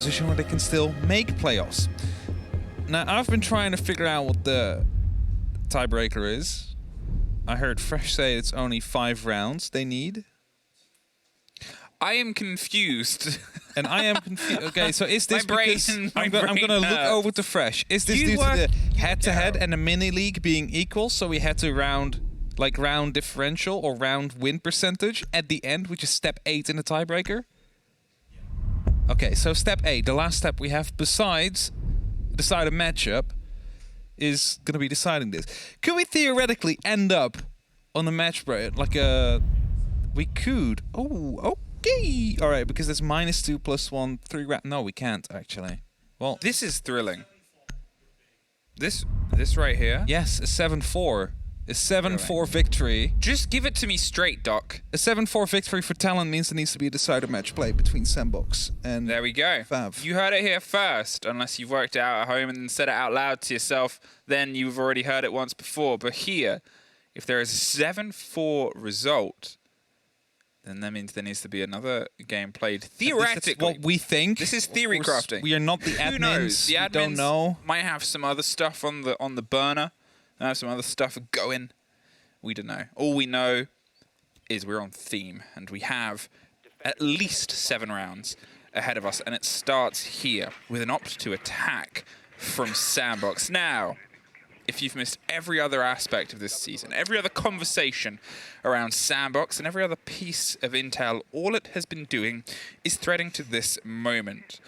position where they can still make playoffs. Now, I've been trying to figure out what the tiebreaker is. I heard Fresh say it's only 5 rounds they need. I am confused. And I am confused. Okay, so is this because I'm brain going to look over to Fresh. Is this due to the head-to-head and the mini-league being equal, so we had to round differential or round win percentage at the end, which is step 8 in the tiebreaker? Okay, so step 8, the last step we have besides decide a matchup, is going to be deciding this. Could we theoretically end up on the match break like a... We could. Oh, okay. All right, because there's -2 + 1, 3 rounds. No, we can't actually. Well, this is thrilling. This right here. Yes, a 7-4. A 7-4 victory. Just give it to me straight, Doc. A 7-4 victory for TALON means there needs to be a decided match play between SANDBOX and there we go. Fav. You heard it here first, unless you've worked it out at home and said it out loud to yourself, then you've already heard it once before. But here, if there is a 7-4 result, then that means there needs to be another game played. Theoretically, what we think. This is theory crafting. We are not the admins. Who knows? The admins don't know. Might have some other stuff on the burner. They have some other stuff going. We don't know. All we know is we're on theme, and we have at least 7 rounds ahead of us, and it starts here with an opt to attack from SANDBOX. Now, if you've missed every other aspect of this season, every other conversation around SANDBOX and every other piece of intel, all it has been doing is threading to this moment.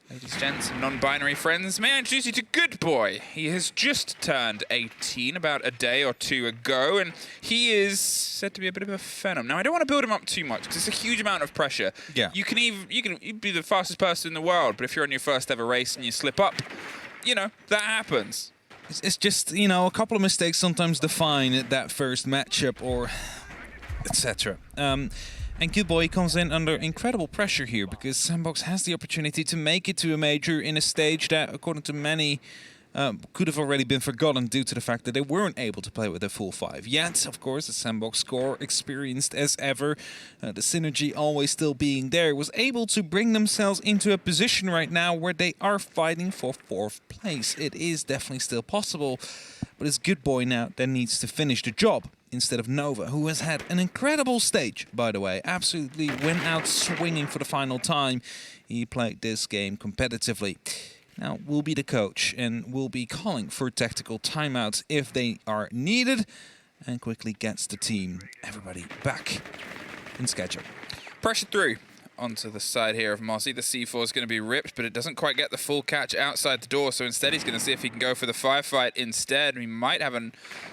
Ladies, gents, and non-binary friends, may I introduce you to Good Boy. He has just turned 18 about a day or 2 ago, and he is said to be a bit of a phenom. Now, I don't want to build him up too much, because it's a huge amount of pressure. Yeah. You can be the fastest person in the world, but if you're on your first ever race and you slip up, you know, that happens. It's just, you know, a couple of mistakes sometimes define that first matchup or etc. And Good Boy comes in under incredible pressure here because SANDBOX has the opportunity to make it to a major in a stage that, according to many, could have already been forgotten due to the fact that they weren't able to play with a full 5. Yet, of course, the SANDBOX score, experienced as ever, the synergy always still being there, was able to bring themselves into a position right now where they are fighting for 4th place. It is definitely still possible, but it's Good Boy now that needs to finish the job instead of Nova, who has had an incredible stage, by the way. Absolutely went out swinging for the final time. He played this game competitively. Now, will be the coach and will be calling for tactical timeouts if they are needed, and quickly gets the team, everybody, back in schedule. Pressure through onto the side here of Mozzie. The C4 is going to be ripped, but it doesn't quite get the full catch outside the door, so instead he's going to see if he can go for the firefight instead. He might have a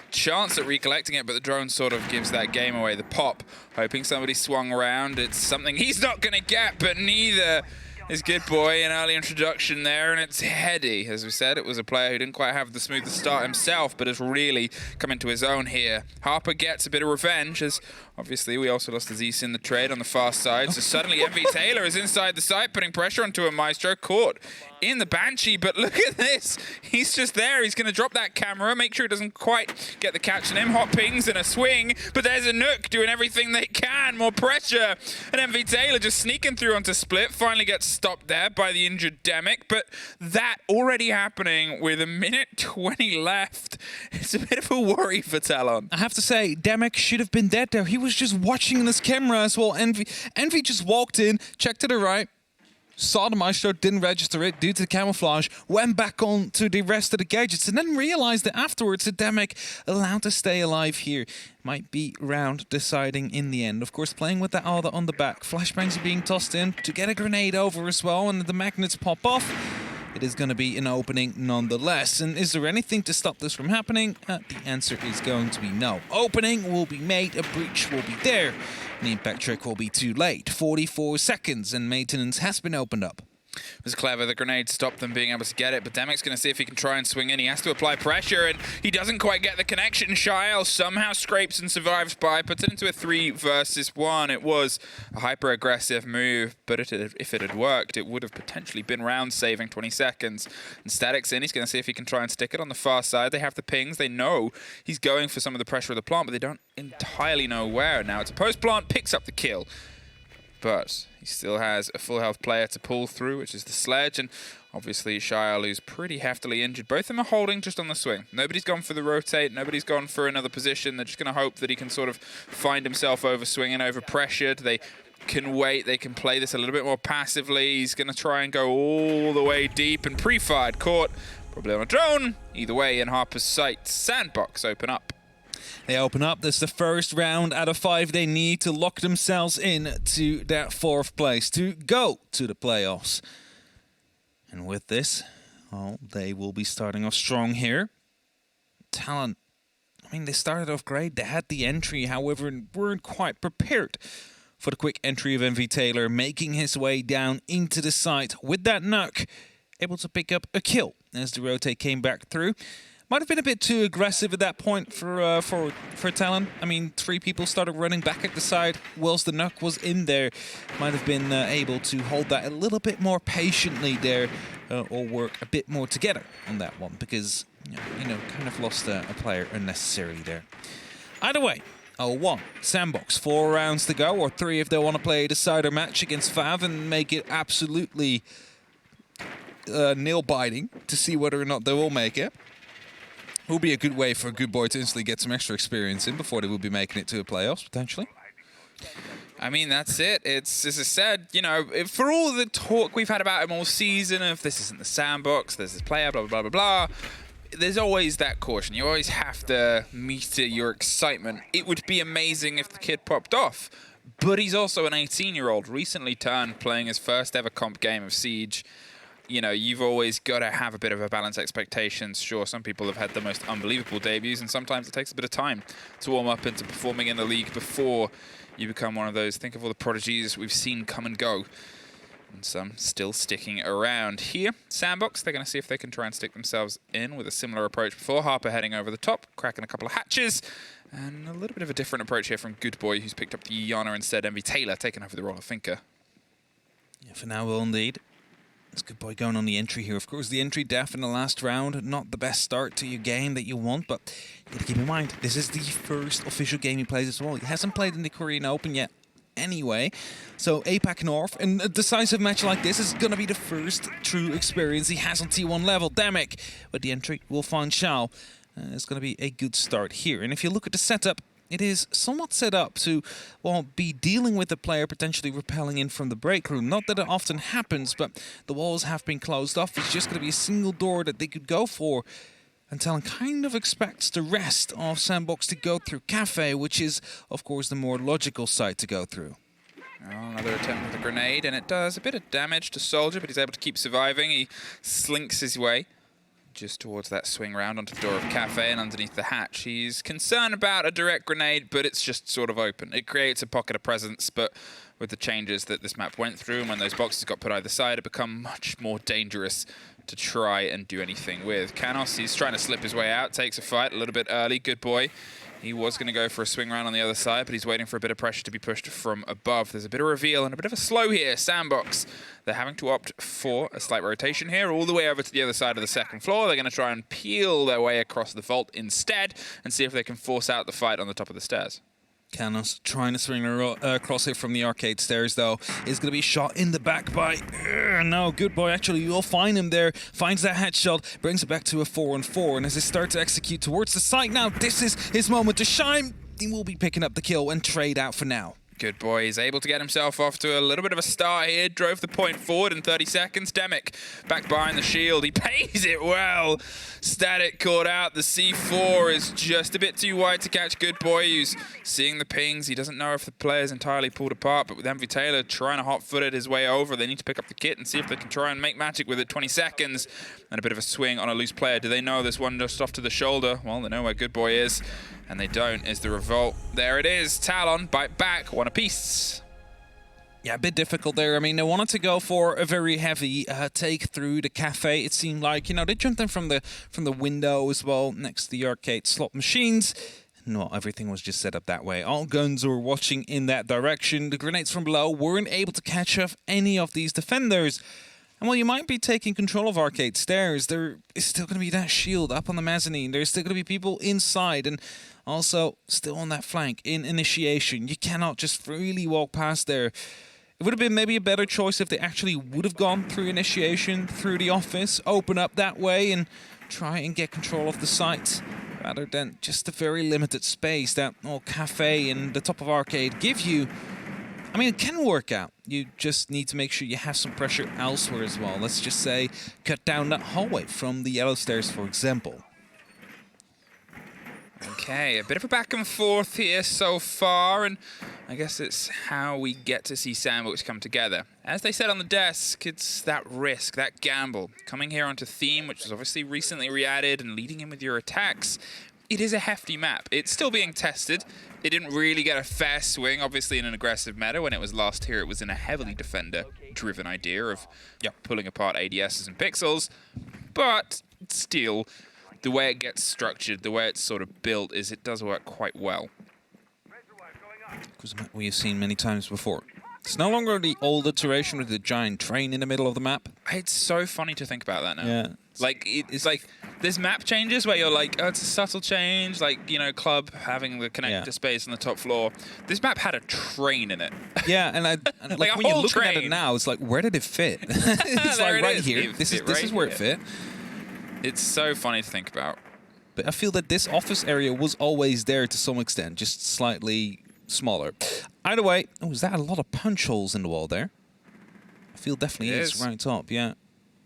chance at recollecting it, but the drone sort of gives that game away. The pop, hoping somebody swung around. It's something he's not going to get, but neither is Good Boy. An early introduction there, and it's heady. As we said, it was a player who didn't quite have the smoothest start himself, but has really come into his own here. Harper gets a bit of revenge, as obviously we also lost Aziz in the trade on the far side, so suddenly MV Taylor is inside the site, putting pressure onto a Maestro, caught in the Banshee, but look at this. He's just there. He's going to drop that camera, make sure it doesn't quite get the catch on him. Hot pings and a swing, but there's a Nook doing everything they can. More pressure, and MV Taylor just sneaking through onto Split, finally gets stopped there by the injured Demic, but that already happening with a minute 20 left. It's a bit of a worry for Talon. I have to say, Demic should have been dead there. He was just watching this camera as well. Envy just walked in, checked to the right, saw the Maestro, didn't register it due to the camouflage, went back on to the rest of the gadgets, and then realized that afterwards the Demic allowed to stay alive here. Might be round deciding in the end. Of course, playing with the Alda on the back. Flashbangs are being tossed in to get a grenade over as well, and the magnets pop off. It is going to be an opening nonetheless. And is there anything to stop this from happening? The answer is going to be no. Opening will be made, a breach will be there. The impact trick will be too late. 44 seconds and maintenance has been opened up. It was clever. The grenade stopped them being able to get it, but Demic's going to see if he can try and swing in. He has to apply pressure, and he doesn't quite get the connection. Shyle somehow scrapes and survives by, puts it into a 3 versus 1. It was a hyper-aggressive move, but if it had worked, it would have potentially been round-saving 20 seconds. And Static's in. He's going to see if he can try and stick it on the far side. They have the pings. They know he's going for some of the pressure of the plant, but they don't entirely know where. Now it's a post-plant, picks up the kill. but he still has a full health player to pull through, which is the Sledge, and obviously Shial, who's pretty heftily injured. Both of them are holding just on the swing. Nobody's gone for the rotate. Nobody's gone for another position. They're just going to hope that he can sort of find himself over swinging, over pressured. They can wait. They can play this a little bit more passively. He's going to try and go all the way deep and pre-fired. Caught, probably on a drone. Either way, in Harper's sight. SANDBOX open up. They open up. This is the first round out of 5 they need to lock themselves in to that 4th place to go to the playoffs. And with this, well, they will be starting off strong here. TALON, I mean, they started off great. They had the entry, however, weren't quite prepared for the quick entry of MV Taylor, making his way down into the site with that knock, able to pick up a kill as the rotate came back through. Might have been a bit too aggressive at that point for TALON. I mean, 3 people started running back at the side whilst the knock was in there. Might have been able to hold that a little bit more patiently there, or work a bit more together on that one, because you know, kind of lost a player unnecessarily there. Either way, 0-1. SANDBOX, 4 rounds to go, or 3 if they want to play a decider match against Fav and make it absolutely nail-biting to see whether or not they will make it. Will be a good way for a good boy to instantly get some extra experience in before they will be making it to the playoffs, potentially. I mean, that's it. It's, as I said, you know, for all the talk we've had about him all season of this isn't the SANDBOX, there's this player, blah, blah, blah, blah, blah, there's always that caution. You always have to meter your excitement. It would be amazing if the kid popped off, but he's also an 18-year-old, recently turned, playing his first ever comp game of Siege. You know, you've always got to have a bit of a balanced expectations. Sure, some people have had the most unbelievable debuts, and sometimes it takes a bit of time to warm up into performing in the league before you become one of those. Think of all the prodigies we've seen come and go, and some still sticking around. Here, SANDBOX, they're going to see if they can try and stick themselves in with a similar approach before. Harper heading over the top, cracking a couple of hatches, and a little bit of a different approach here from Good Boy, who's picked up the Yana instead. MV Taylor taking over the role of Thinker. Yeah, for now, will indeed. It's Good Boy going on the entry here. Of course, the entry death in the last round, not the best start to your game that you want, but you gotta keep in mind, this is the first official game he plays as well. He hasn't played in the Korean Open yet anyway, so APAC North, and a decisive match like this is gonna be the first true experience he has on T1 level. Damek, with the entry, we'll find Shao. It's gonna be a good start here, and if you look at the setup, it is somewhat set up to, well, be dealing with the player potentially repelling in from the break room. Not that it often happens, but the walls have been closed off. It's just going to be a single door that they could go for. And TALON kind of expects the rest of SANDBOX to go through Cafe, which is, of course, the more logical side to go through. Oh, another attempt with a grenade, and it does a bit of damage to Soldier, but he's able to keep surviving. He slinks his way just towards that swing round onto the door of Cafe and underneath the hatch. He's concerned about a direct grenade, but it's just sort of open. It creates a pocket of presence, but with the changes that this map went through and when those boxes got put either side, it become much more dangerous to try and do anything with. Canos, he's trying to slip his way out, takes a fight a little bit early. Good Boy. He was going to go for a swing round on the other side, but he's waiting for a bit of pressure to be pushed from above. There's a bit of reveal and a bit of a slow here. SANDBOX, they're having to opt for a slight rotation here, all the way over to the other side of the second floor. They're going to try and peel their way across the vault instead and see if they can force out the fight on the top of the stairs. Canos trying to swing across it from the arcade stairs, though, is going to be shot in the back by... no, Good Boy, actually, you'll find him there. Finds that headshot, brings it back to a 4-on-4, and as they start to execute towards the site now, this is his moment to shine. He will be picking up the kill and trade out for now. Good Boy is able to get himself off to a little bit of a start here. Drove the point forward in 30 seconds. Damek back behind the shield. He pays it well. Static caught out. The C4 is just a bit too wide to catch Good Boy, who's seeing the pings. He doesn't know if the player's entirely pulled apart, but with MV Taylor trying to hot-foot it his way over, they need to pick up the kit and see if they can try and make magic with it. 20 seconds and a bit of a swing on a loose player. Do they know this one just off to the shoulder? Well, they know where Good Boy is. And they don't, is the revolt. There it is. TALON, bite back, one apiece. Yeah, a bit difficult there. I mean, they wanted to go for a very heavy take through the cafe. It seemed like, you know, they jumped in from the window as well, next to the arcade slot machines. No, everything was just set up that way. All guns were watching in that direction. The grenades from below weren't able to catch off any of these defenders. And while you might be taking control of arcade stairs, there is still going to be that shield up on the mezzanine. There's still going to be people inside and also still on that flank in initiation. You cannot just freely walk past there. It would have been maybe a better choice if they actually would have gone through initiation, through the office, open up that way and try and get control of the site, rather than just the very limited space that cafe and the top of arcade give you. I mean, it can work out. You just need to make sure you have some pressure elsewhere as well. Let's just say cut down that hallway from the yellow stairs, for example. Okay, a bit of a back and forth here so far, and I guess it's how we get to see SANDBOX come together. As they said on the desk, it's that risk, that gamble. Coming here onto theme, which was obviously recently re-added, and leading in with your attacks. It is a hefty map. It's still being tested. It didn't really get a fair swing, obviously, in an aggressive meta. When it was last here, it was in a heavily defender-driven idea of pulling apart ADSs and pixels. But still, the way it gets structured, the way it's sort of built, is it does work quite well. Because we have seen many times before. It's no longer the old iteration with the giant train in the middle of the map. It's so funny to think about that now. Yeah. Like, it's like, there's map changes where you're like, oh, it's a subtle change, like, you know, Club having the connector space on the top floor. This map had a train in it. Yeah, and like when you're looking at it now, it's like, where did it fit? It's like right here. This is where it fit. It's so funny to think about. But I feel that this office area was always there to some extent, just slightly smaller. Either way, is that a lot of punch holes in the wall there? I feel definitely is right top. Yeah.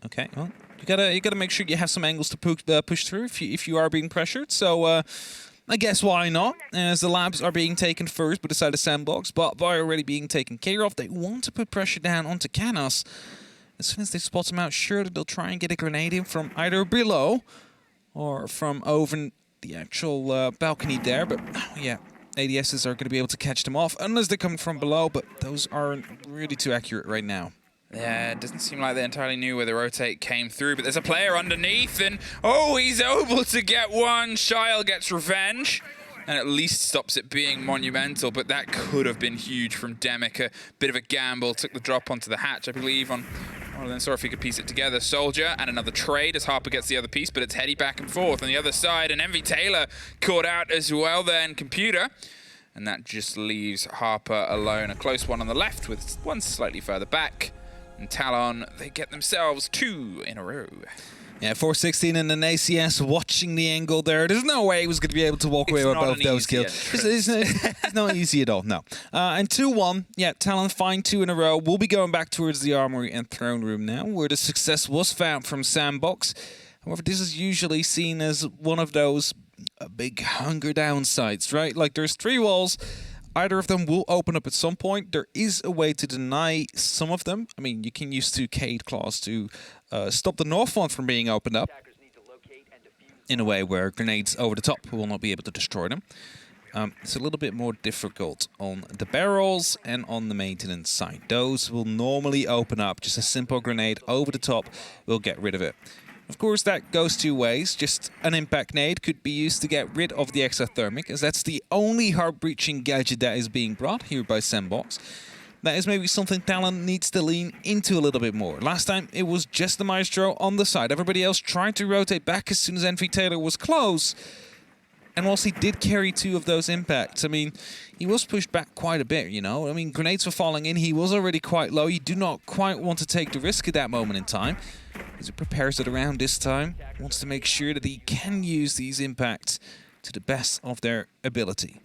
Okay. Well, you gotta make sure you have some angles to push through if you are being pressured. So I guess why not? As the labs are being taken first, but beside the SANDBOX, but by already being taken care of, they want to put pressure down onto Canos. As soon as they spot him out, surely they'll try and get a grenade in from either below or from over the actual balcony there. But yeah. ADSs are going to be able to catch them off unless they're coming from below, but those aren't really too accurate right now. Yeah, it doesn't seem like they entirely knew where the rotate came through, but there's a player underneath, and he's able to get one. Shyle gets revenge, and at least stops it being monumental, but that could have been huge from Demic. A bit of a gamble, took the drop onto the hatch, I believe, on... Well, then saw if he could piece it together. Soldier and another trade as Harper gets the other piece, but it's heady back and forth on the other side. And Envy Taylor caught out as well then, Computer. And that just leaves Harper alone. A close one on the left with one slightly further back. And Talon, they get themselves 2 in a row. Yeah, 416 and an ACS watching the angle there. There's no way he was going to be able to walk away with both those kills. It's not easy at all, no. And 2-1, yeah, Talon find 2 in a row. We'll be going back towards the Armory and Throne Room now, where the success was found from SANDBOX. However, this is usually seen as one of those big hunger down sites, right? Like, there's 3 walls. Either of them will open up at some point. There is a way to deny some of them. I mean, you can use 2 Cade Claws to stop the north one from being opened up in a way where grenades over the top will not be able to destroy them. It's a little bit more difficult on the barrels and on the maintenance side. Those will normally open up. Just a simple grenade over the top will get rid of it. Of course, that goes 2 ways. Just an impact nade could be used to get rid of the exothermic, as that's the only heart-breaching gadget that is being brought here by SANDBOX. That is maybe something Talon needs to lean into a little bit more. Last time, it was just the Maestro on the side. Everybody else tried to rotate back as soon as Envy Taylor was close. And whilst he did carry 2 of those impacts, I mean, he was pushed back quite a bit, you know? I mean, grenades were falling in. He was already quite low. You do not quite want to take the risk at that moment in time. As he prepares it around this time, wants to make sure that he can use these impacts to the best of their ability.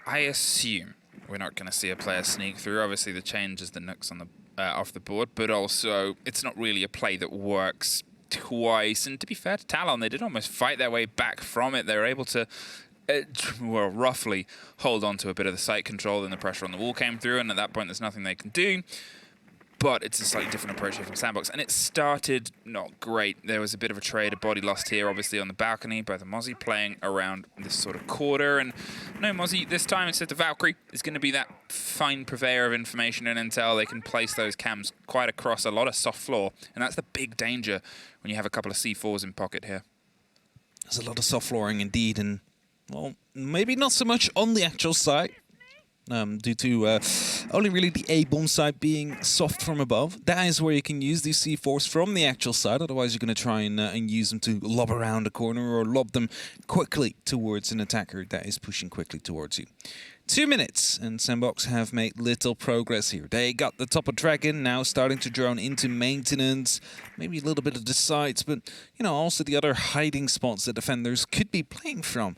I assume we're not going to see a player sneak through. Obviously, the change is the nooks on the off the board, but also it's not really a play that works twice. And to be fair to Talon, they did almost fight their way back from it. They were able to, well, roughly hold on to a bit of the site control. Then the pressure on the wall came through, and at that point, there's nothing they can do. But it's a slightly different approach here from SANDBOX, and it started not great. There was a bit of a trade, a body lost here, obviously on the balcony, by the Mozzie playing around this sort of quarter. And no, Mozzie, this time instead of Valkyrie, is going to be that fine purveyor of information and intel. They can place those cams quite across a lot of soft floor, and that's the big danger when you have a couple of C4s in pocket here. There's a lot of soft flooring indeed, and, well, maybe not so much on the actual site. Due to only really the A-bomb side being soft from above. That is where you can use these C4s from the actual side. Otherwise, you're going to try and use them to lob around a corner or lob them quickly towards an attacker that is pushing quickly towards you. 2 minutes, and SANDBOX have made little progress here. They got the top of Dragon, now starting to drone into maintenance, maybe a little bit of the sides, but, you know, also the other hiding spots that defenders could be playing from.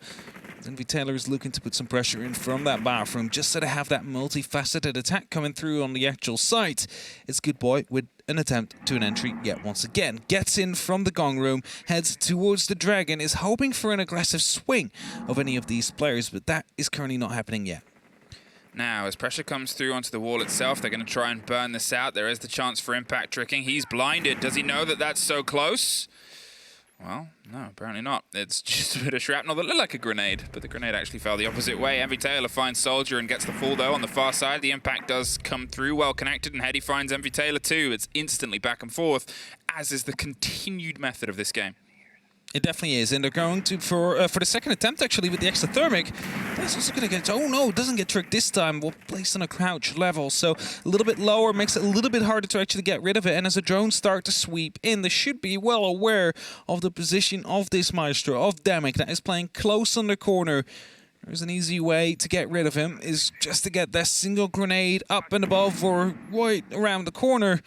NV is looking to put some pressure in from that bathroom, just so they have that multifaceted attack coming through on the actual site. It's Good Boy with an attempt to an entry yet once again. Gets in from the gong room, heads towards the Dragon, is hoping for an aggressive swing of any of these players, but that is currently not happening yet. Now, as pressure comes through onto the wall itself, they're going to try and burn this out. There is the chance for impact tricking. He's blinded. Does he know that that's so close? Well, no, apparently not. It's just a bit of shrapnel that looked like a grenade, but the grenade actually fell the opposite way. NV finds Soldier and gets the fall, though, on the far side. The impact does come through, well connected, and Heady finds NV too. It's instantly back and forth, as is the continued method of this game. It definitely is, and they're going to, for the second attempt, actually, with the exothermic. That's also going to get, oh no, it doesn't get tricked this time. We'll place on a crouch level, so a little bit lower makes it a little bit harder to actually get rid of it. And as the drones start to sweep in, they should be well aware of the position of this Maestro, of Demic, that is playing close on the corner. There's an easy way to get rid of him, is just to get that single grenade up and above or right around the corner.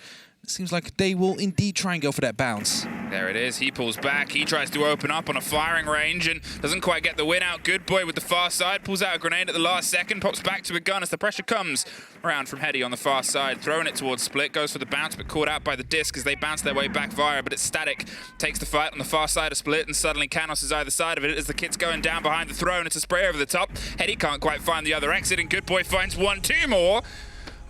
It seems like they will indeed try and go for that bounce. There it is. He pulls back. He tries to open up on a firing range and doesn't quite get the win out. Good Boy with the far side. Pulls out a grenade at the last second. Pops back to a gun as the pressure comes around from Heady on the far side. Throwing it towards Split. Goes for the bounce, but caught out by the disc as they bounce their way back via. But it's static. Takes the fight on the far side of Split, and suddenly Canos is either side of it as the kit's going down behind the throw, and it's a spray over the top. Heady can't quite find the other exit, and Good Boy finds one, two more.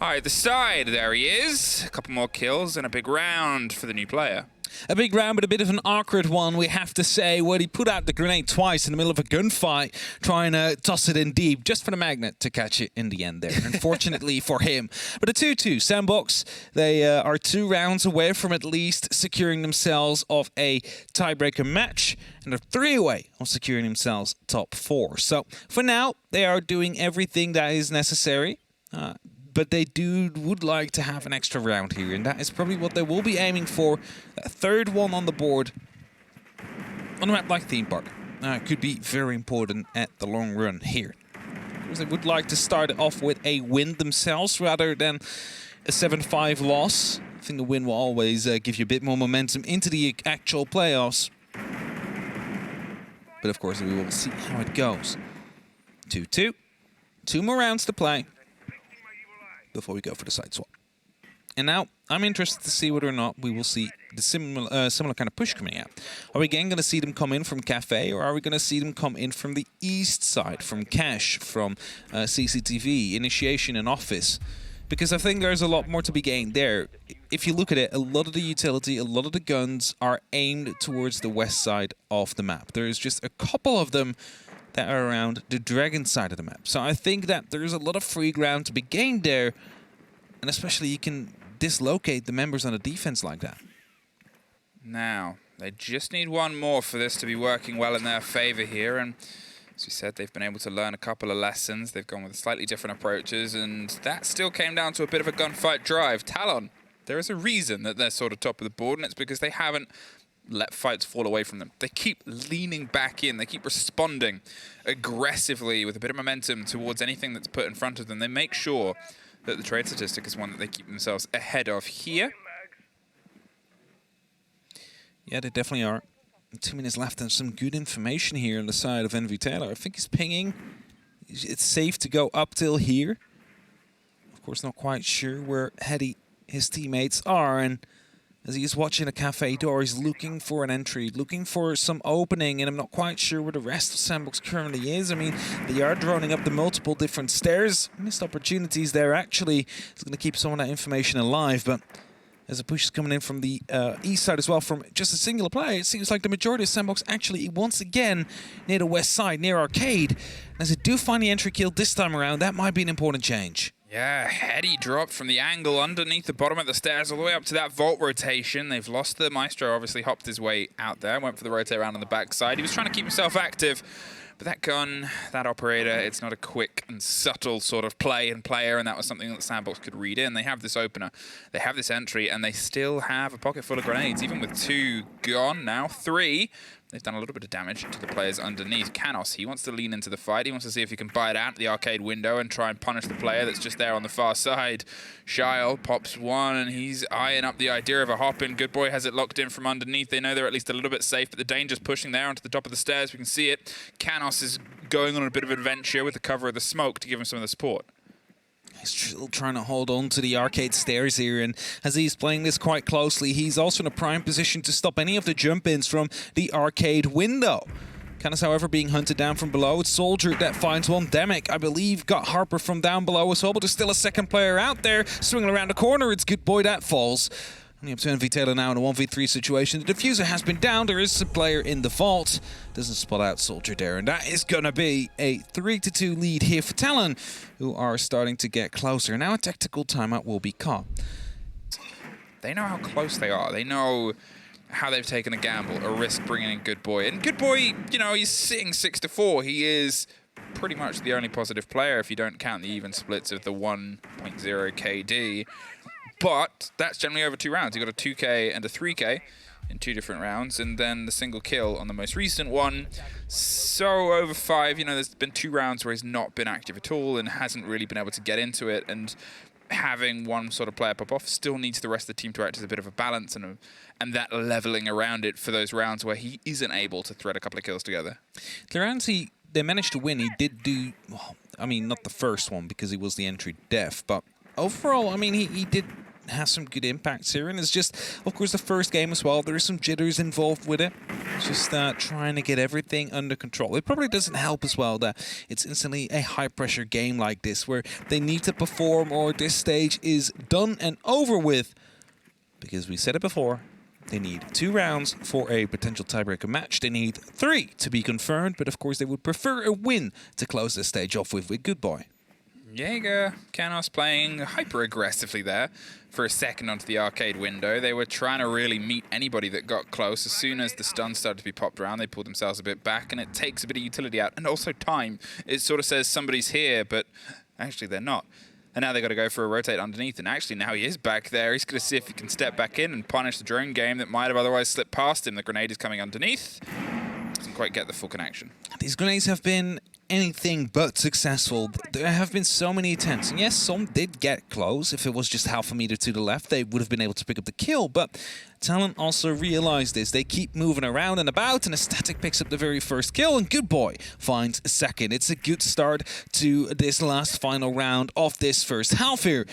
Either side, there he is. A couple more kills and a big round for the new player. A big round, but a bit of an awkward one, we have to say, where he put out the grenade twice in the middle of a gunfight, trying to toss it in deep, just for the magnet to catch it in the end there, unfortunately for him. But a 2-2, SANDBOX, they are 2 rounds away from at least securing themselves of a tiebreaker match, and they're 3 away of securing themselves top 4. So, for now, they are doing everything that is necessary. But they would like to have an extra round here, and that is probably what they will be aiming for. That third one on the board on a map like Theme Park could be very important at the long run here. Because they would like to start off with a win themselves rather than a 7-5 loss. I think a win will always give you a bit more momentum into the actual playoffs. But of course, we will see how it goes. 2-2. 2 more rounds to play before we go for the side swap. And now, I'm interested to see whether or not we will see the similar kind of push coming out. Are we again going to see them come in from Cafe, or are we going to see them come in from the east side, from Cash, from CCTV, Initiation and Office? Because I think there's a lot more to be gained there. If you look at it, a lot of the utility, a lot of the guns are aimed towards the west side of the map. There's just a couple of them that are around the Dragon side of the map. So I think that there's a lot of free ground to be gained there, and especially you can dislocate the members on the defense like that. Now, they just need one more for this to be working well in their favor here, and as we said, they've been able to learn a couple of lessons. They've gone with slightly different approaches, and that still came down to a bit of a gunfight drive. TALON, there is a reason that they're sort of top of the board, and it's because they haven't let fights fall away from them. They keep leaning back in. They keep responding aggressively with a bit of momentum towards anything that's put in front of them. They make sure that the trade statistic is one that they keep themselves ahead of here. Yeah, they definitely are. 2 minutes left and some good information here on the side of NV Taylor. I think he's pinging. It's safe to go up till here. Of course, not quite sure where Heady, his teammates are, and as he is watching a cafe door, he's looking for an entry, looking for some opening, and I'm not quite sure where the rest of SANDBOX currently is. I mean, they are droning up the multiple different stairs. Missed opportunities there, actually. It's going to keep some of that information alive, but as a push is coming in from the east side as well, from just a singular player, it seems like the majority of SANDBOX actually, once again, near the west side, near Arcade. And as they do find the entry kill this time around, that might be an important change. Yeah, Heady dropped from the angle underneath the bottom of the stairs all the way up to that vault rotation. They've lost the Maestro, obviously hopped his way out there, went for the rotate around on the backside. He was trying to keep himself active, but that gun, that operator, it's not a quick and subtle sort of play and player, and that was something that SANDBOX could read in. They have this opener, they have this entry, and they still have a pocket full of grenades, even with 2 gone, now 3. they've done a little bit of damage to the players underneath. Canos, he wants to lean into the fight. He wants to see if he can buy it out the arcade window and try and punish the player that's just there on the far side. Shyle pops one, and he's eyeing up the idea of a hop-in. Good Boy has it locked in from underneath. They know they're at least a little bit safe, but the danger's pushing there onto the top of the stairs. We can see it. Canos is going on a bit of adventure with the cover of the smoke to give him some of the support. He's still trying to hold on to the arcade stairs here, and as he's playing this quite closely, he's also in a prime position to stop any of the jump-ins from the arcade window. Canis, however, being hunted down from below. It's Soldier that finds one. Demic, I believe, got Harper from down below as well, but there's still a second player out there swinging around the corner. It's Good Boy that falls. Only up to NV TALON now in a 1v3 situation. The diffuser has been down. There is a player in the vault. Doesn't spot out Soldier there. And that is going to be a 3-2 lead here for TALON, who are starting to get closer. Now a tactical timeout will be caught. They know how close they are. They know how they've taken a gamble, a risk bringing in Good Boy. And Good Boy, you know, he's sitting 6-4. He is pretty much the only positive player if you don't count the even splits of the 1.0 KD. But that's generally over 2 rounds. You got a 2K and a 3K in 2 different rounds, and then the single kill on the most recent one. So over 5, you know, there's been 2 rounds where he's not been active at all and hasn't really been able to get into it. And having one sort of player pop off still needs the rest of the team to act as a bit of a balance and that leveling around it for those rounds where he isn't able to thread a couple of kills together. The rounds they managed to win, he did do, well, I mean, not the first one because he was the entry def, but overall, I mean, he did has some good impacts here, and it's just, of course, the first game as well. There is some jitters involved with it. Just trying to get everything under control. It probably doesn't help as well that it's instantly a high-pressure game like this, where they need to perform or this stage is done and over with. Because we said it before, they need 2 rounds for a potential tiebreaker match. They need 3 to be confirmed, but of course they would prefer a win to close this stage off with Good Boy. Jaeger, Canos playing hyper-aggressively there for a second onto the arcade window. They were trying to really meet anybody that got close. As soon as the stun started to be popped around, they pulled themselves a bit back, and it takes a bit of utility out. And also time. It sort of says somebody's here, but actually they're not. And now they've got to go for a rotate underneath, and actually now he is back there. He's going to see if he can step back in and punish the drone game that might have otherwise slipped past him. The grenade is coming underneath. Doesn't quite get the full connection. These grenades have been anything but successful. There have been so many attempts, and yes, some did get close. If it was just half a meter to the left, they would have been able to pick up the kill, but TALON also realized this. They keep moving around and about, and Aesthetic picks up the very first kill, and Good Boy finds a second. It's a good start to this last final round of this first half here.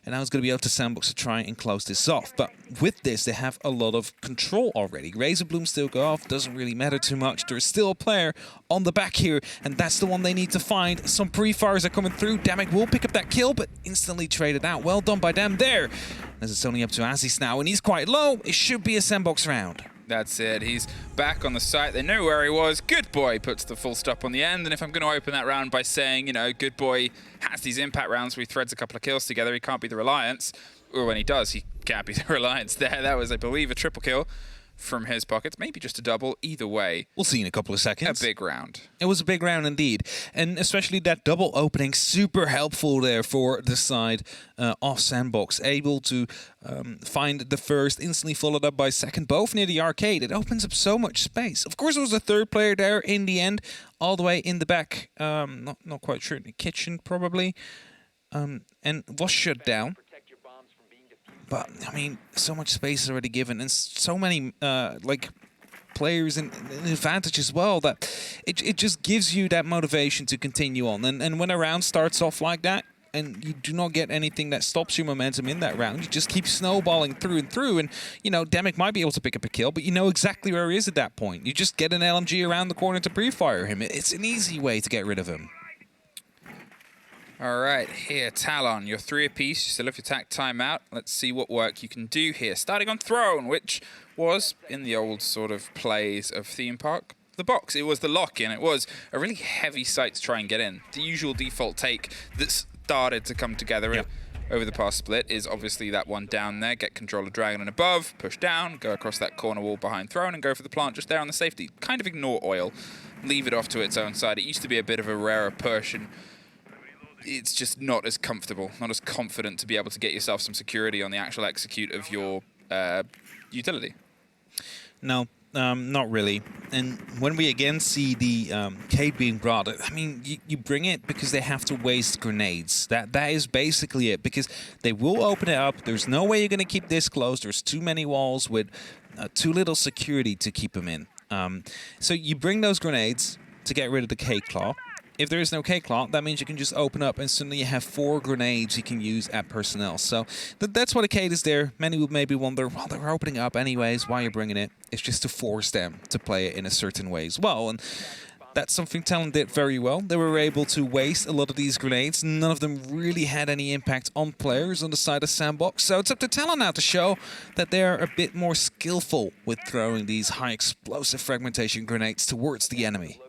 And now it's going to be up to SANDBOX to try and close this off. But with this, they have a lot of control already. Razor Bloom still go off. Doesn't really matter too much. There's still a player on the back here, and that's the one they need to find. Some pre-fires are coming through. Demic will pick up that kill, but instantly traded out. Well done by them there. As it's only up to Aziz now, and he's quite low. It should be a SANDBOX round. That's it. He's back on the site. They knew where he was. Good Boy puts the full stop on the end. And if I'm going to open that round by saying, you know, Good Boy has these impact rounds where he threads a couple of kills together, he can't be the Reliance. Or when he does, he can't be the Reliance there. That was, I believe, a triple kill from his pockets. Maybe just a double. Either way, we'll see in a couple of seconds. A big round. It was a big round indeed. And especially that double opening, super helpful there for the side of SANDBOX. Able to find the first, instantly followed up by second, both near the arcade. It opens up so much space. Of course, there was a third player there in the end, all the way in the back. Not quite sure, in the kitchen probably. And was shut down. But, I mean, so much space is already given, and so many, like, players in advantage as well, that it just gives you that motivation to continue on. And when a round starts off like that, and you do not get anything that stops your momentum in that round, you just keep snowballing through and through, and, you know, Demic might be able to pick up a kill, but you know exactly where he is at that point. You just get an LMG around the corner to pre-fire him. It's an easy way to get rid of him. All right, here, Talon, you're 3 apiece. You still have your tac timeout. Let's see what work you can do here. Starting on Throne, which was, in the old sort of plays of Theme Park, the box. It was the lock-in. It was a really heavy site to try and get in. The usual default take that started to come together over the past split is obviously that one down there. Get control of Dragon and above, push down, go across that corner wall behind Throne, and go for the plant just there on the safety. Kind of ignore oil. Leave it off to its own side. It used to be a bit of a rarer push, and it's just not as comfortable, not as confident to be able to get yourself some security on the actual execute of your utility. No, not really. And when we again see the Cade being brought, I mean, you bring it because they have to waste grenades. That is basically it, because they will open it up. There's no way you're going to keep this close. There's too many walls with too little security to keep them in. So you bring those grenades to get rid of the K-Claw. If there is no K-Claw, that means you can just open up and suddenly you have 4 grenades you can use at personnel. So that's why the Cade is there. Many would maybe wonder, well, they're opening up anyways, why are you bringing it? It's just to force them to play it in a certain way as well. And that's something Talon did very well. They were able to waste a lot of these grenades. None of them really had any impact on players on the side of SANDBOX. So it's up to Talon now to show that they're a bit more skillful with throwing these high explosive fragmentation grenades towards the enemy.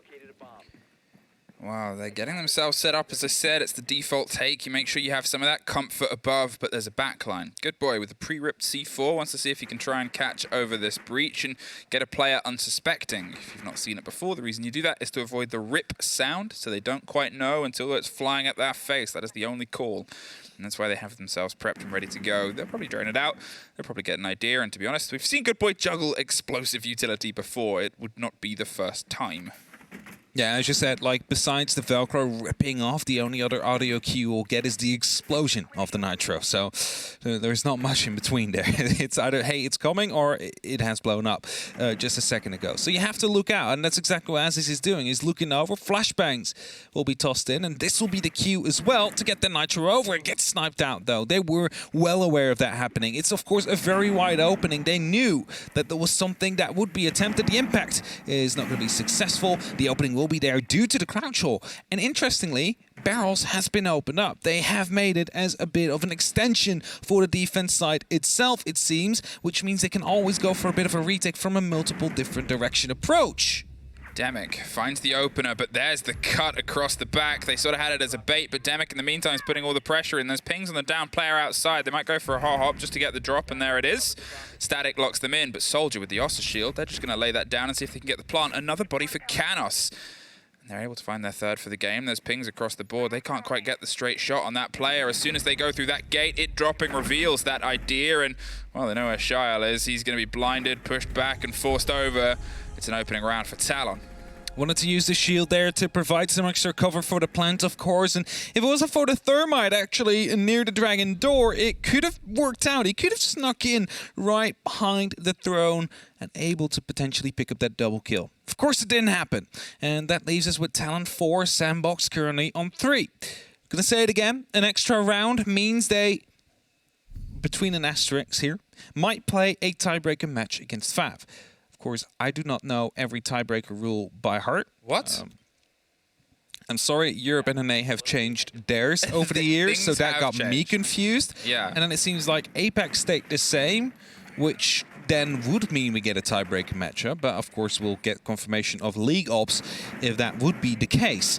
Wow, they're getting themselves set up. As I said, it's the default take. You make sure you have some of that comfort above, but there's a backline. Good boy with the pre-ripped C4. Wants to see if he can try and catch over this breach and get a player unsuspecting. If you've not seen it before, the reason you do that is to avoid the rip sound, so they don't quite know until it's flying at their face. That is the only call. And that's why they have themselves prepped and ready to go. They'll probably drone it out. They'll probably get an idea. And to be honest, we've seen Good Boy juggle explosive utility before. It would not be the first time. Yeah, as you said, like, besides the Velcro ripping off, the only other audio cue we'll get is the explosion of the Nitro. So there's not much in between there. It's either, hey, it's coming, or it has blown up just a second ago. So you have to look out, and that's exactly what Aziz is doing. He's looking over. Flashbangs will be tossed in, and this will be the cue as well to get the Nitro over and get sniped out, though. They were well aware of that happening. It's, of course, a very wide opening. They knew that there was something that would be attempted. The impact is not going to be successful. The opening will be there due to the crouch hole. And interestingly, barrels has been opened up. They have made it as a bit of an extension for the defense side itself, it seems, which means they can always go for a bit of a retake from a multiple different direction approach. Demic finds the opener, but there's the cut across the back. They sort of had it as a bait, but Demic in the meantime is putting all the pressure in. There's pings on the down player outside. They might go for a hop just to get the drop, and there it is. Static locks them in, but Soldier with the Ossa shield, they're just going to lay that down and see if they can get the plant. Another body for Canos. And they're able to find their third for the game. There's pings across the board. They can't quite get the straight shot on that player. As soon as they go through that gate, it dropping reveals that idea. And, well, they know where Shial is. He's going to be blinded, pushed back, and forced over. It's an opening round for Talon. Wanted to use the shield there to provide some extra cover for the plant, of course. And if it wasn't for the thermite actually near the dragon door, it could have worked out. He could have snuck in right behind the throne and able to potentially pick up that double kill. Of course, it didn't happen. And that leaves us with Talon 4, SANDBOX currently on 3. Gonna say it again. An extra round means they, between an asterisk here, might play a tiebreaker match against Fav. Of course, I do not know every tiebreaker rule by heart. What? I'm sorry, Europe and NA have changed theirs over the years, so that got me confused. Yeah. And then it seems like APAC stayed the same, which then would mean we get a tiebreaker matchup. But of course, we'll get confirmation of League Ops if that would be the case.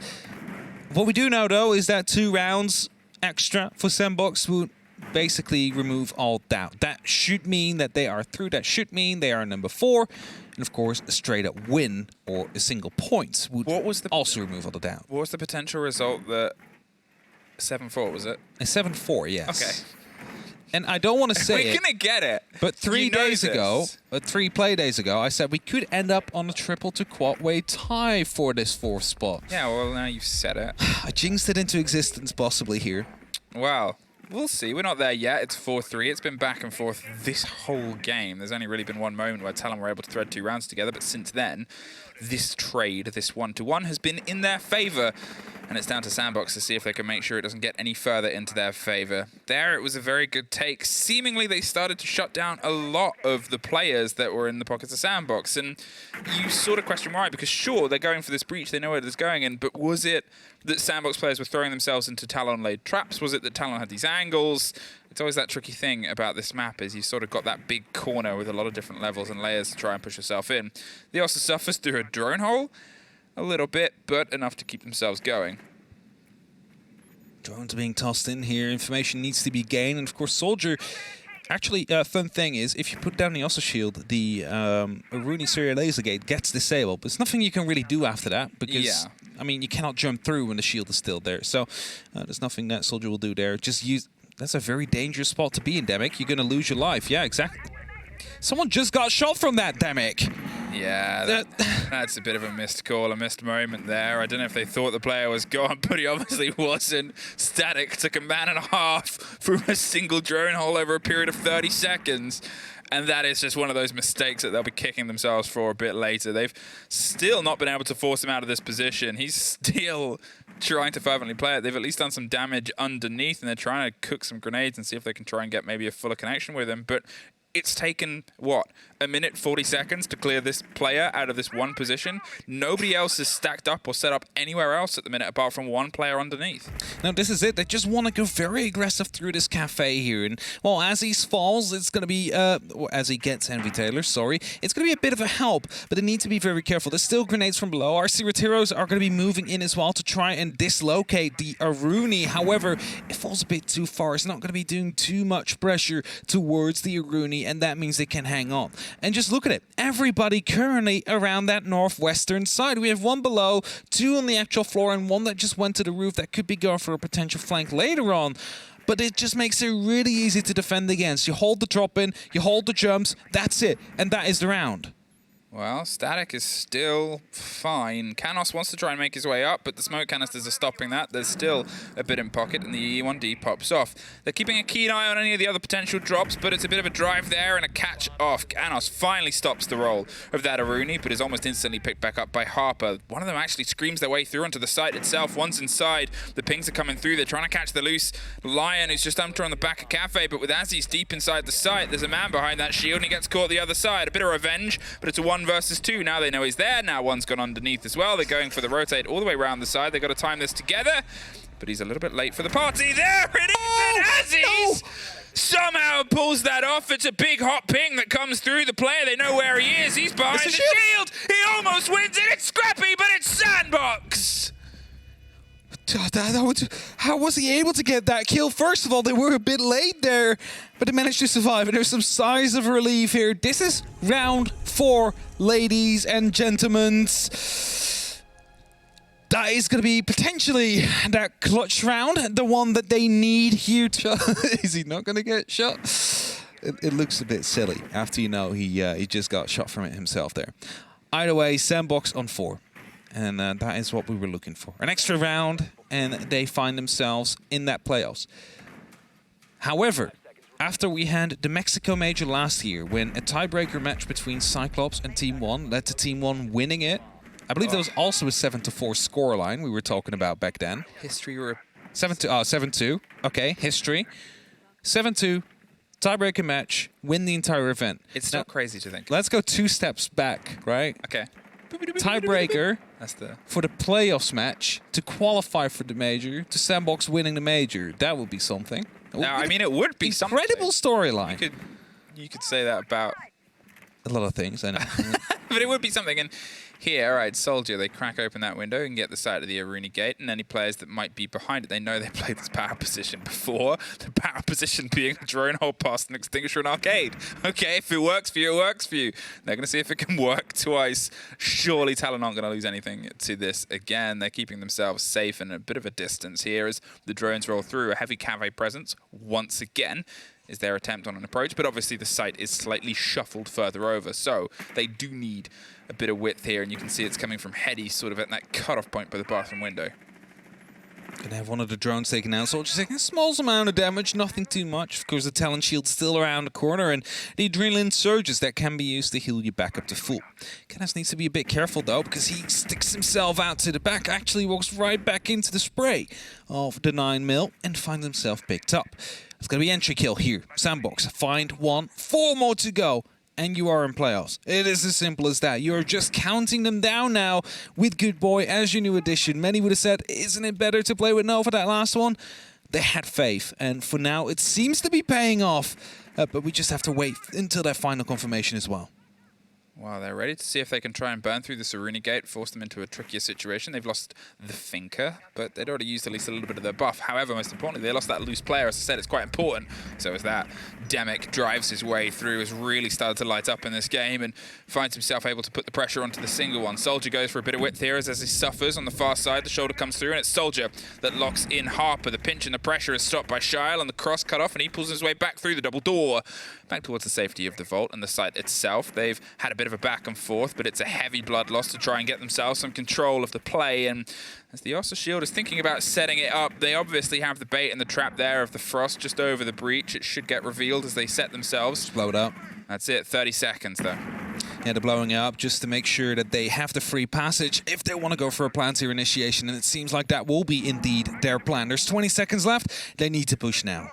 What we do know, though, is that 2 rounds extra for SANDBOX would basically remove all doubt. That should mean that they are through. That should mean they are number 4. And of course, a straight up win or a single point would also remove all the doubt. What was the potential result that 7-4, was it? A 7-4, yes. Okay. And I don't want to say We're going to get it. But 3 days ago, 3 play days ago, I said we could end up on a triple to quad way tie for this 4th spot. Yeah, well, now you've said it. I jinxed it into existence possibly here. Wow. We'll see. We're not there yet. It's 4-3. It's been back and forth this whole game. There's only really been one moment where Talon were able to thread 2 rounds together, but since then, this trade, this 1-to-1, has been in their favor. And it's down to SANDBOX to see if they can make sure it doesn't get any further into their favor. There, it was a very good take. Seemingly, they started to shut down a lot of the players that were in the pockets of SANDBOX. And you sort of question why, because sure, they're going for this breach. They know where it's going in, but was it that SANDBOX players were throwing themselves into Talon-laid traps? Was it that Talon had these angles? It's always that tricky thing about this map is you sort of got that big corner with a lot of different levels and layers to try and push yourself in. They also suffers through a drone hole. A little bit, but enough to keep themselves going. Drones being tossed in here. Information needs to be gained. And of course, Soldier... Actually, fun thing is, if you put down the Ossa shield, the Aruni Syria laser gate gets disabled. But there's nothing you can really do after that because, I mean, you cannot jump through when the shield is still there. So there's nothing that Soldier will do there. Just use... That's a very dangerous spot to be in, Demic. You're going to lose your life. Yeah, exactly. Someone just got shot from that, Demic. Yeah, that's a bit of a missed call, a missed moment there. I don't know if they thought the player was gone, but he obviously wasn't. Static took a man and a half through a single drone hole over a period of 30 seconds. And that is just one of those mistakes that they'll be kicking themselves for a bit later. They've still not been able to force him out of this position. He's still trying to fervently play it. They've at least done some damage underneath, and they're trying to cook some grenades and see if they can try and get maybe a fuller connection with him. But it's taken, what, a minute 40 seconds to clear this player out of this one position. Nobody else is stacked up or set up anywhere else at the minute apart from one player underneath. Now, this is it. They just want to go very aggressive through this cafe here. And, well, as he falls, it's going to be, as he gets Envy Taylor, sorry, it's going to be a bit of a help, but they need to be very careful. There's still grenades from below. Our Heroes are going to be moving in as well to try and dislocate the Aruni. However, it falls a bit too far. It's not going to be doing too much pressure towards the Aruni, and that means they can hang on. And just look at it. Everybody currently around that northwestern side. We have one below, two on the actual floor, and one that just went to the roof that could be going for a potential flank later on. But it just makes it really easy to defend against. You hold the drop in, you hold the jumps, that's it. And that is the round. Well, Static is still fine. Canos wants to try and make his way up, but the smoke canisters are stopping that. There's still a bit in pocket, and the E1D pops off. They're keeping a keen eye on any of the other potential drops, but it's a bit of a drive there and a catch off. Canos finally stops the roll of that Aruni, but is almost instantly picked back up by Harper. One of them actually screams their way through onto the site itself. One's inside. The pings are coming through. They're trying to catch the loose Lion, who's just dumped her on the back of Cafe, but with Azzy's deep inside the site, there's a man behind that shield, and he gets caught the other side. A bit of revenge, but it's a 1 versus 2. Now they know he's there. Now one's gone underneath as well. They're going for the rotate all the way around the side. They've got to time this together, but he's a little bit late for the party. There it is, and Azzy's somehow pulls that off. It's a big hot ping that comes through the player. They know where he is. He's behind the shield. He almost wins it. It's scrappy, but it's SANDBOX. How was he able to get that kill? First of all, they were a bit late there, but they managed to survive, and there's some sighs of relief here. This is round 4, ladies and gentlemen. That is going to be potentially that clutch round, the one that they need here. Is he not going to get shot? It looks a bit silly after, you know, he just got shot from it himself there. Either way, SANDBOX on 4. And that is what we were looking for. An extra round, and they find themselves in that playoffs. However, after we had the Mexico Major last year, when a tiebreaker match between Cyclops and Team 1 led to Team 1 winning it, I believe there was also a 7-4 scoreline we were talking about back then. History were 7-2. Okay, history. 7-2, tiebreaker match, win the entire event. It's not crazy to think. Let's go 2 steps back, right? Okay. Tiebreaker for the playoffs match to qualify for the major, to SANDBOX winning the major. That would be something. Now, I mean, it would be something. Incredible storyline. You could say that about a lot of things, I know. But it would be something. And here, all right, Soldier, they crack open that window and get the sight of the Aruni gate, and any players that might be behind it, they know they played this power position before. The power position being a drone hole past an extinguisher in arcade. Okay, if it works for you, it works for you. They're going to see if it can work twice. Surely Talon aren't going to lose anything to this again. They're keeping themselves safe and a bit of a distance here as the drones roll through. A heavy cafe presence once again is their attempt on an approach, but obviously the site is slightly shuffled further over, so they do need a bit of width here, and you can see it's coming from Heady, sort of at that cutoff point by the bathroom window. Gonna have one of the drones taken out, so just taking a small amount of damage, nothing too much. Of course, the Talon shield's still around the corner, and the adrenaline surges that can be used to heal you back up to full. Canas needs to be a bit careful, though, because he sticks himself out to the back, actually walks right back into the spray of the 9mm, and finds himself picked up. It's going to be entry kill here. SANDBOX, find 1, 4 more to go, and you are in playoffs. It is as simple as that. You're just counting them down now with Good Boy as your new addition. Many would have said, isn't it better to play with Nova that last one? They had faith, and for now, it seems to be paying off, but we just have to wait until that final confirmation as well. Well, they're ready to see if they can try and burn through the Aruni gate, force them into a trickier situation. They've lost the Finker, but they'd already used at least a little bit of their buff. However, most importantly, they lost that loose player. As I said, it's quite important. So as that Demic drives his way through, has really started to light up in this game and finds himself able to put the pressure onto the single one. Soldier goes for a bit of width here as he suffers on the far side. The shoulder comes through, and it's Soldier that locks in Harper. The pinch and the pressure is stopped by Shyle, and the cross cut off, and he pulls his way back through the double door, back towards the safety of the vault and the site itself. They've had a bit bit of a back and forth, but it's a heavy blood loss to try and get themselves some control of the play. And as the Ossa Shield is thinking about setting it up, they obviously have the bait and the trap there of the Frost just over the breach. It should get revealed as they set themselves. Just blow it up. That's it, 30 seconds though. Yeah, they're blowing it up just to make sure that they have the free passage if they want to go for a Plantier initiation, and it seems like that will be indeed their plan. There's 20 seconds left. They need to push now.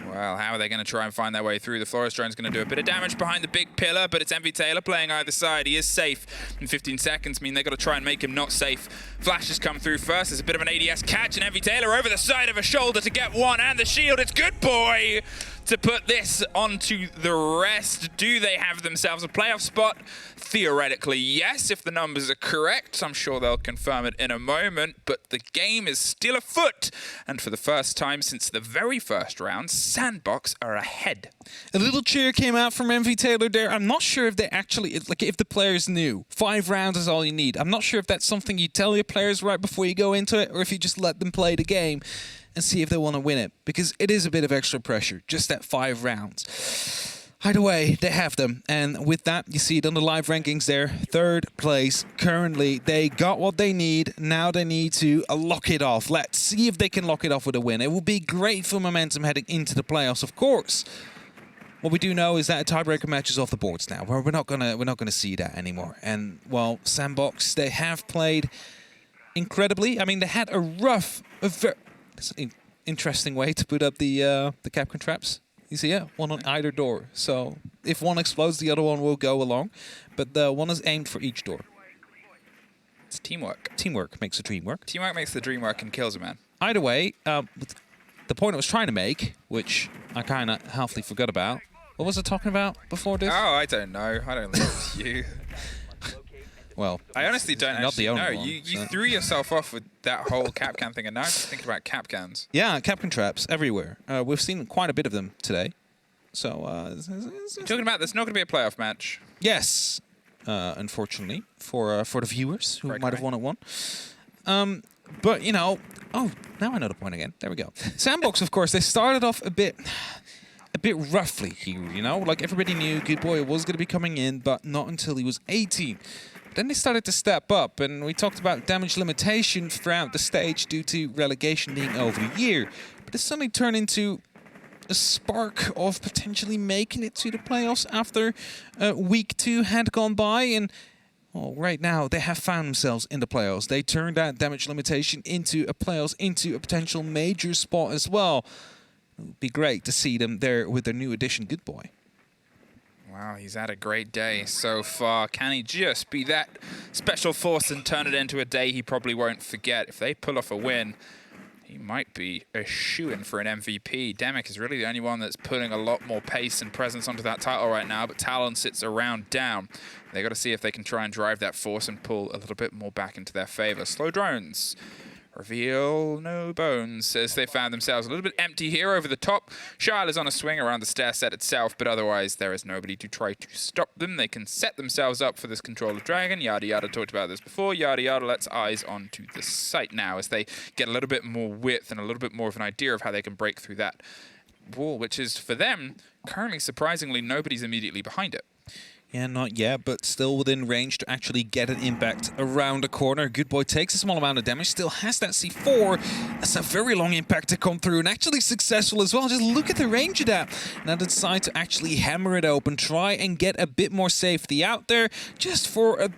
Well, how are they going to try and find their way through? The Flores drone's going to do a bit of damage behind the big pillar, but it's MV Taylor playing either side. He is safe. And 15 seconds mean they've got to try and make him not safe. Flashes come through first. There's a bit of an ADS catch, and MV Taylor over the side of a shoulder to get one, and the shield. It's Good Boy to put this onto the rest. Do they have themselves a playoff spot? Theoretically, yes, if the numbers are correct. I'm sure they'll confirm it in a moment, but the game is still afoot. And for the first time since the very first round, SANDBOX are ahead. A little cheer came out from MV Taylor there. I'm not sure if they actually, like, if the players knew 5 rounds is all you need. I'm not sure if that's something you tell your players right before you go into it, or if you just let them play the game and see if they want to win it, because it is a bit of extra pressure, just that 5 rounds. Either way, they have them, and with that, you see it on the live rankings there. 3rd place currently. They got what they need. Now they need to lock it off. Let's see if they can lock it off with a win. It will be great for momentum heading into the playoffs, of course. What we do know is that a tiebreaker match is off the boards now. We're not gonna see that anymore. And well, SANDBOX, they have played incredibly. I mean, they had a rough, that's an interesting way to put up the Capcom traps. You see, yeah, one on either door. So if one explodes, the other one will go along. But the one is aimed for each door. It's teamwork. Teamwork makes the dream work. Teamwork makes the dream work and kills a man. Either way, the point I was trying to make, which I kind of halfly forgot about. What was I talking about before this? Oh, I don't know. I don't listen to you. Well, I honestly don't actually know. You so. threw yourself off with that whole Capcan thing, and now I'm just thinking about Capcans. Yeah, Capcom traps everywhere. We've seen quite a bit of them today. So, You're talking about there's not going to be a playoff match. Yes, unfortunately for the viewers who might have wanted one. But you know, oh, now I know the point again. There we go. SANDBOX, of course, they started off a bit roughly here. You know, like everybody knew Good Boy was going to be coming in, but not until he was 18. Then they started to step up, and we talked about damage limitation throughout the stage due to relegation being over the year. But it suddenly turned into a spark of potentially making it to the playoffs after week 2 had gone by. And well, right now they have found themselves in the playoffs. They turned that damage limitation into a playoffs, into a potential major spot as well. It would be great to see them there with their new addition, Good Boy. Wow, he's had a great day so far. Can he just be that special force and turn it into a day he probably won't forget? If they pull off a win, he might be a shoo-in for an MVP. Demek is really the only one that's putting a lot more pace and presence onto that title right now, but Talon sits around down. They got to see if they can try and drive that force and pull a little bit more back into their favor. Slow drones. Reveal no bones as they found themselves a little bit empty here over the top. Shile is on a swing around the stair set itself, but otherwise there is nobody to try to stop them. They can set themselves up for this control of Dragon. Yada Yada talked about this before. Yada Yada lets eyes onto the site now as they get a little bit more width and a little bit more of an idea of how they can break through that wall, which is, for them, currently surprisingly nobody's immediately behind it. Yeah, not yet, but still within range to actually get an impact around the corner. Good Boy takes a small amount of damage, still has that C4. That's a very long impact to come through, and actually successful as well. Just look at the range of that. Now they decide to actually hammer it open, try and get a bit more safety out there, just for a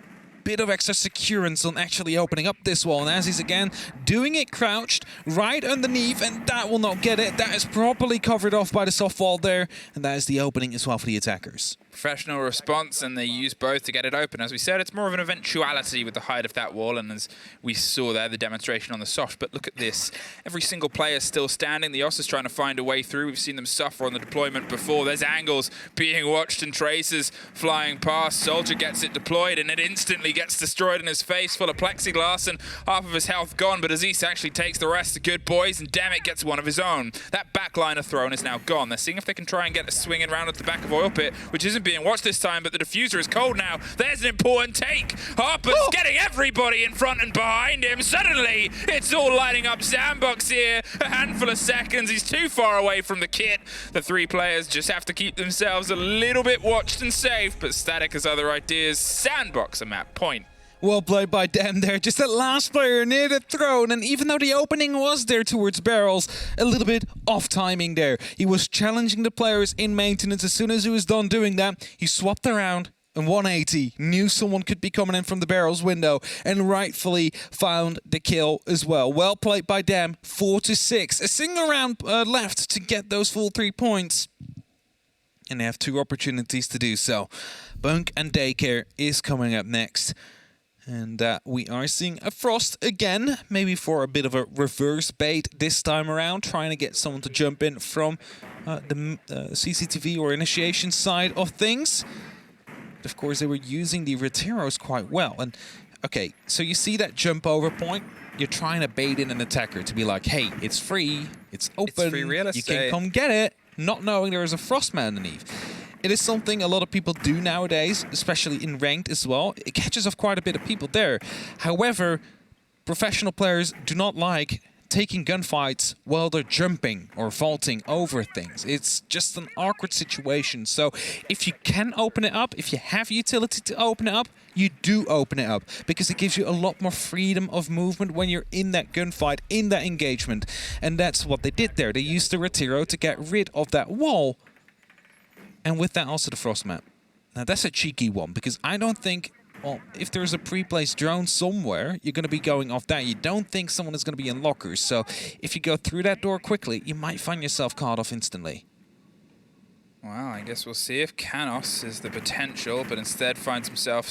bit of extra securance on actually opening up this wall. And as he's again doing it crouched right underneath, and that will not get it. That is properly covered off by the soft wall there, and that is the opening as well for the attackers. Professional response, and they use both to get it open. As we said, it's more of an eventuality with the height of that wall, and as we saw there, the demonstration on the soft. But look at this. Every single player still standing. The Ossa's trying to find a way through. We've seen them suffer on the deployment before. There's angles being watched and traces flying past. Soldier gets it deployed, and it instantly gets destroyed in his face, full of plexiglass, and half of his health gone. But Aziz actually takes the rest of Good Boys, and Demek gets one of his own. That backliner thrown is now gone. They're seeing if they can try and get a swing in round at the back of Oil Pit, which isn't being watched this time, but the diffuser is cold now. There's an important take. Harper's getting everybody in front and behind him. Suddenly, it's all lining up. SANDBOX here. A handful of seconds. He's too far away from the kit. The 3 players just have to keep themselves a little bit watched and safe, but Static has other ideas. SANDBOX a map point. Well played by them there. Just that last player near the throne, and even though the opening was there towards barrels, a little bit off timing there. He was challenging the players in maintenance. As soon as he was done doing that, he swapped around and 180. Knew someone could be coming in from the barrels window and rightfully found the kill as well. Well played by them. 4-6. A single round left to get those full 3 points. And they have 2 opportunities to do so. Bunk and Daycare is coming up next. And we are seeing a Frost again, maybe for a bit of a reverse bait this time around, trying to get someone to jump in from the CCTV or initiation side of things. But of course, they were using the Reteros quite well. And okay, so you see that jump over point? You're trying to bait in an attacker to be like, hey, it's free, it's open, it's free real estate. You can come get it, not knowing there is a Frostman underneath. It is something a lot of people do nowadays, especially in ranked as well. It catches off quite a bit of people there. However, professional players do not like taking gunfights while they're jumping or vaulting over things. It's just an awkward situation. So if you can open it up, if you have utility to open it up, you do open it up, because it gives you a lot more freedom of movement when you're in that gunfight, in that engagement. And that's what they did there. They used the Retiro to get rid of that wall. And with that, also the Frost map. Now, that's a cheeky one, because I don't think, well, if there's a pre-placed drone somewhere, you're going to be going off that. You don't think someone is going to be in lockers. So if you go through that door quickly, you might find yourself caught off instantly. Well, I guess we'll see if Canos is the potential, but instead finds himself,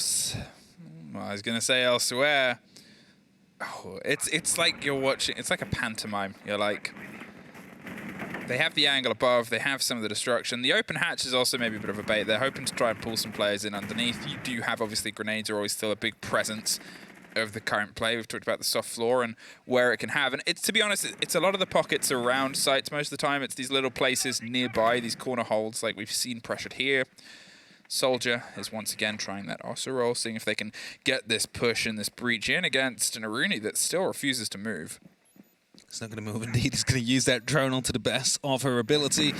well, I was going to say elsewhere. Oh, it's like you're watching, it's like a pantomime. You're like, they have the angle above, they have some of the destruction. The open hatch is also maybe a bit of a bait. They're hoping to try and pull some players in underneath. You do have, obviously, grenades are always still a big presence of the current play. We've talked about the soft floor and where it can have. And it's, to be honest, it's a lot of the pockets around sites most of the time. It's these little places nearby, these corner holds like we've seen pressured here. Soldier is once again trying that Ossa roll, seeing if they can get this push and this breach in against an Aruni that still refuses to move. It's not going to move indeed. He's going to use that drone on to the best of her ability.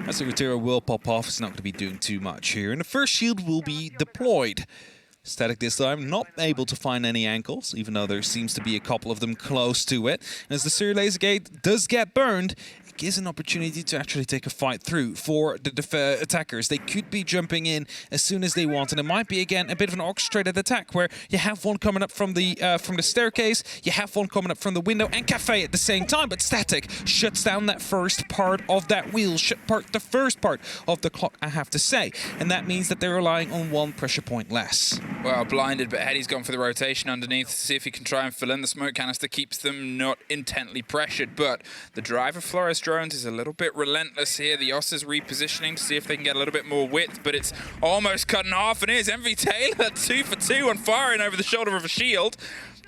As the Retiro will pop off, it's not going to be doing too much here. And the first shield will be deployed. Static this time, not able to find any ankles, even though there seems to be a couple of them close to it. And as the Seer Laser Gate does get burned, it gives an opportunity to actually take a fight through for the attackers. They could be jumping in as soon as they want, and it might be, again, a bit of an orchestrated attack where you have one coming up from the staircase, you have one coming up from the window, and Cafe at the same time, but Static shuts down that first part of that wheel, the first part of the clock, I have to say. And that means that they're relying on one pressure point less. Well, blinded, but Hetty's gone for the rotation underneath to see if he can try and fill in. The smoke canister keeps them not intently pressured, but the drive of Flores drones is a little bit relentless here. The Ossa's repositioning to see if they can get a little bit more width, but it's almost cut in half, and here's MV Taylor, 2 for 2 on firing over the shoulder of a shield.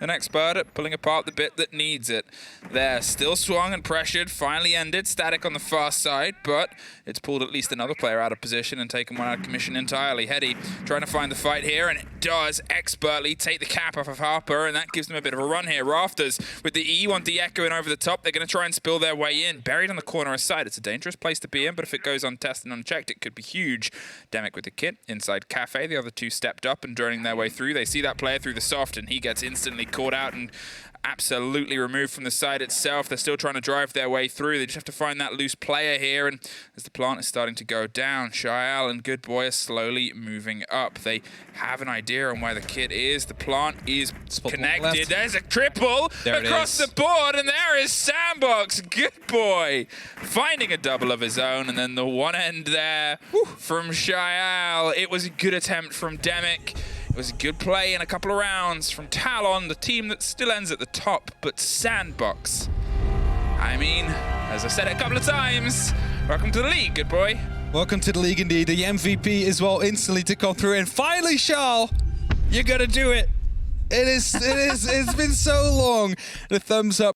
An expert at pulling apart the bit that needs it. There, still swung and pressured, finally ended. Static on the far side, but it's pulled at least another player out of position and taken one out of commission entirely. Hetty trying to find the fight here, and it does expertly take the cap off of Harper, and that gives them a bit of a run here. Rafters with the E1D echoing over the top. They're going to try and spill their way in. Buried on the corner side. It's a dangerous place to be in, but if it goes untested and unchecked, it could be huge. Demic with the kit inside Cafe. The other two stepped up and droning their way through. They see that player through the soft, and he gets instantly caught out and absolutely removed from the side itself. They're still trying to drive their way through. They just have to find that loose player here, and as the plant is starting to go down, Shael and Good Boy are slowly moving up. They have an idea on where the kit is. The plant is connected. There's a triple across the board, and there is SANDBOX. Good Boy finding a double of his own, and then the one end there from Shael. It was a good attempt from Demic. It was a good play in a couple of rounds from Talon, the team that still ends at the top, but SANDBOX. I mean, as I said it a couple of times, welcome to the league, Good Boy. Welcome to the league indeed. The MVP as well instantly to come through, and finally, Charles, you're gonna do it. It's been so long. The thumbs up